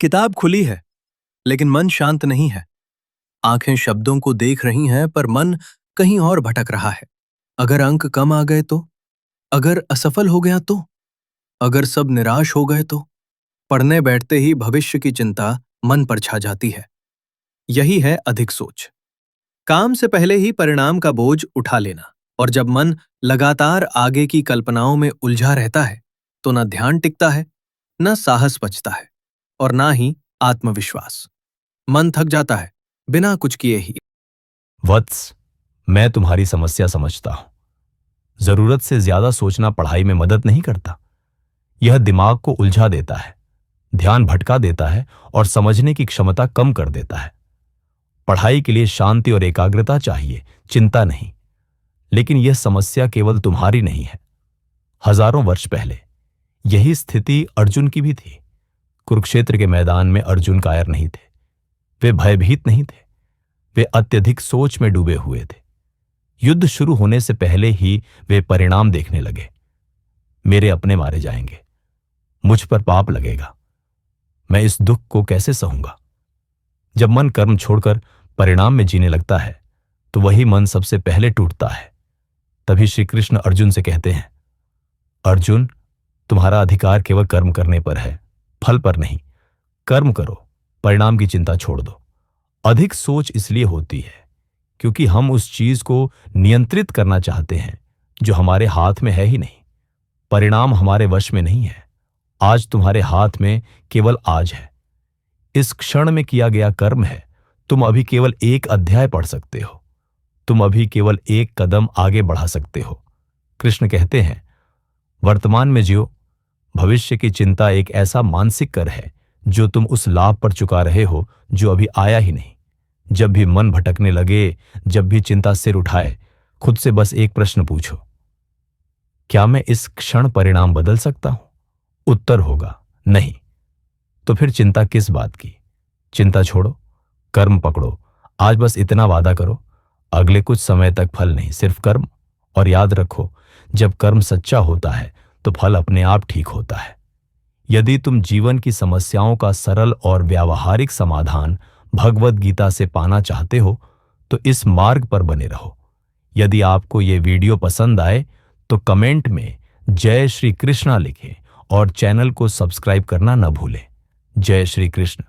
किताब खुली है, लेकिन मन शांत नहीं है। आंखें शब्दों को देख रही हैं, पर मन कहीं और भटक रहा है। अगर अंक कम आ गए तो? अगर असफल हो गया तो? अगर सब निराश हो गए तो? पढ़ने बैठते ही भविष्य की चिंता मन पर छा जाती है। यही है अधिक सोच। काम से पहले ही परिणाम का बोझ उठा लेना। और जब मन लगातार आगे की कल्पनाओं में उलझा रहता है, तो न ध्यान टिकता है, न साहस बचता है, और ना ही आत्मविश्वास। मन थक जाता है बिना कुछ किए ही। वत्स, मैं तुम्हारी समस्या समझता हूं। जरूरत से ज्यादा सोचना पढ़ाई में मदद नहीं करता। यह दिमाग को उलझा देता है, ध्यान भटका देता है और समझने की क्षमता कम कर देता है। पढ़ाई के लिए शांति और एकाग्रता चाहिए, चिंता नहीं। लेकिन यह समस्या केवल तुम्हारी नहीं है। हजारों वर्ष पहले यही स्थिति अर्जुन की भी थी। कुरुक्षेत्र के मैदान में अर्जुन कायर नहीं थे, वे भयभीत नहीं थे, वे अत्यधिक सोच में डूबे हुए थे। युद्ध शुरू होने से पहले ही वे परिणाम देखने लगे। मेरे अपने मारे जाएंगे, मुझ पर पाप लगेगा, मैं इस दुख को कैसे सहूंगा। जब मन कर्म छोड़कर परिणाम में जीने लगता है, तो वही मन सबसे पहले टूटता है। तभी श्री कृष्ण अर्जुन से कहते हैं, अर्जुन, तुम्हारा अधिकार केवल कर्म करने पर है, फल पर नहीं। कर्म करो, परिणाम की चिंता छोड़ दो। अधिक सोच इसलिए होती है क्योंकि हम उस चीज को नियंत्रित करना चाहते हैं जो हमारे हाथ में है ही नहीं। परिणाम हमारे वश में नहीं है। आज तुम्हारे हाथ में केवल आज है। इस क्षण में किया गया कर्म है। तुम अभी केवल एक अध्याय पढ़ सकते हो, तुम अभी केवल एक कदम आगे बढ़ा सकते हो। कृष्ण कहते हैं, वर्तमान में जियो। भविष्य की चिंता एक ऐसा मानसिक कर है जो तुम उस लाभ पर चुका रहे हो जो अभी आया ही नहीं। जब भी मन भटकने लगे, जब भी चिंता सिर उठाए, खुद से बस एक प्रश्न पूछो, क्या मैं इस क्षण परिणाम बदल सकता हूं? उत्तर होगा नहीं। तो फिर चिंता किस बात की? चिंता छोड़ो, कर्म पकड़ो। आज बस इतना वादा करो, अगले कुछ समय तक फल नहीं, सिर्फ कर्म। और याद रखो, जब कर्म सच्चा होता है तो फल अपने आप ठीक होता है। यदि तुम जीवन की समस्याओं का सरल और व्यावहारिक समाधान भगवत गीता से पाना चाहते हो, तो इस मार्ग पर बने रहो। यदि आपको ये वीडियो पसंद आए तो कमेंट में जय श्री कृष्णा लिखें और चैनल को सब्सक्राइब करना न भूलें। जय श्री कृष्ण।